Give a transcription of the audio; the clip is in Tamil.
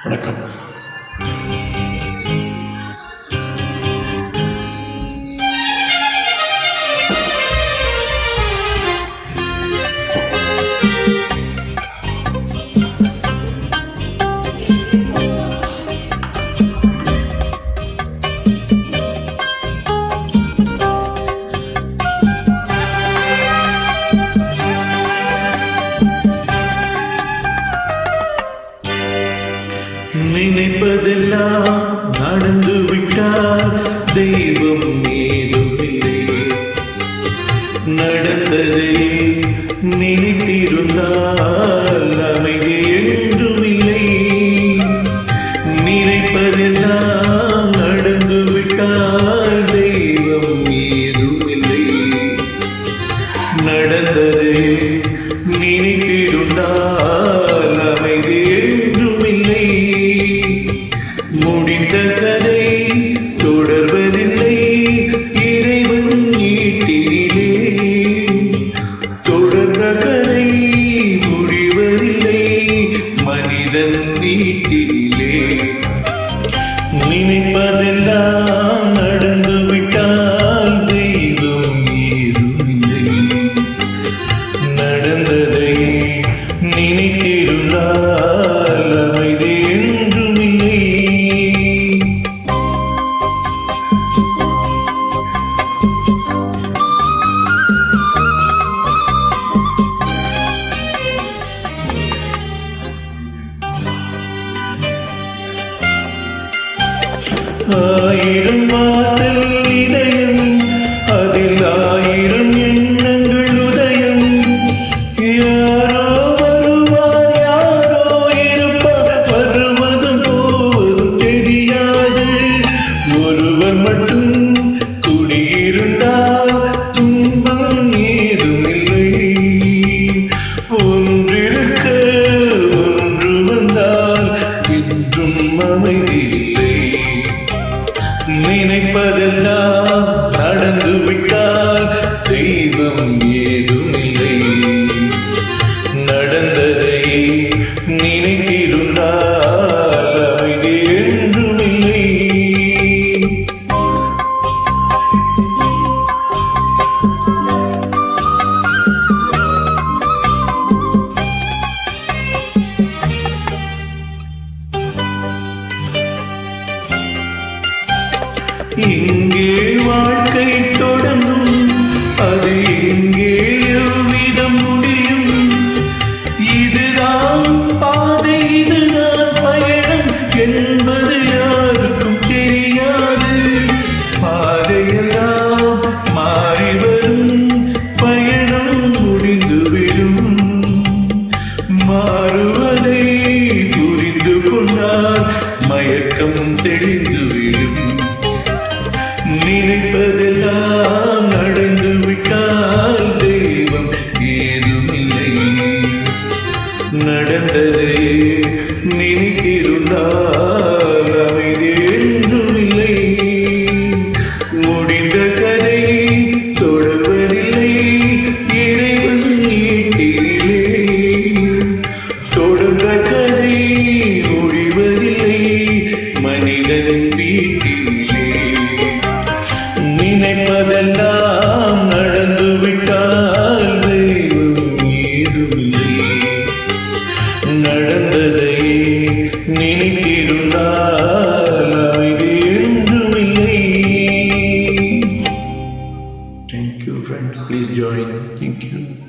வணக்கம். நினைப்பதெல்லாம் நடந்து விட்டால் தெய்வம் ஏதுமில்லை. நடந்ததை நினைத்திருந்தால் அமைதி என்றுமில்லை. நினைப்பதெல்லாம் நடந்து விட்டால் தெய்வம் ஏதுமில்லை. நடந்ததை நினைத்திருந்தால் அமைதி என்றுமில்லை. முடிந்த கதை தொடர்வதில்லை இறைவன் நீட்டிலே. தொடர்ந்த கதை முடிவதில்லை மனிதன் நீட்டிலே. நினைப்பதெல்லாம் நடந்து விட்டால் தெய்வம் ஏதுமில்லை. நடந்ததை நினைத்திருந்தால் அமைதி என்றுமில்லை. ஆயிரம் வாசல் இதயம் அதில் ஆயிரம் எண்ணங்கள் உதயம். யாரோ வருவார் யாரோ இருப்பார் வருவதும் போவதும் தெரியாது. ஒருவர் மட்டும் குடியிருந்தால் துன்பம் ஏதுமில்லை. ஒன்றிருக்க ஒன்று வந்தால் என்றும் அமைதியில்லை. நினைப்பதெல்லாம் நடந்து விட்டால் தெய்வம் ஏதுமில்லை. நடந்ததை நினைத்திருந்தால் அமைதி என்றுமில்லை. இங்கே வாழ்க்கை தொடங்கும் அது இங்கே எவ்விதம் முடியும். இதுதான் பாதை இதுதான் பயணம் என்பது யாருக்கும் தெரியாது. பாதையெல்லாம் மாறி வரும் பயணம் முடிந்துவிடும். மாறுவதை புரிந்து கொண்டால் மயக்கம் தெளிந்துவிடும். நினைப்பதெல்லாம் நடந்து விட்டால் தெய்வம் ஏதுமில்லை. நடந்ததை நினைத்திருந்தால் அமைதி என்றுமில்லை. முடிந்த கதை தொடர்வதில்லை இறைவன் நீட்டிலே. தொடர்ந்த கதை முடிவதில்லை மனிதன் வீட்டிலே. நினைப்பதெல்லாம் நடந்து விட்டால் தெய்வம் ஏதுமில்லை. நடந்ததை நினைத்திருந்தால் அமைதி என்றுமில்லை. Thank you, friend. Please join. Thank you.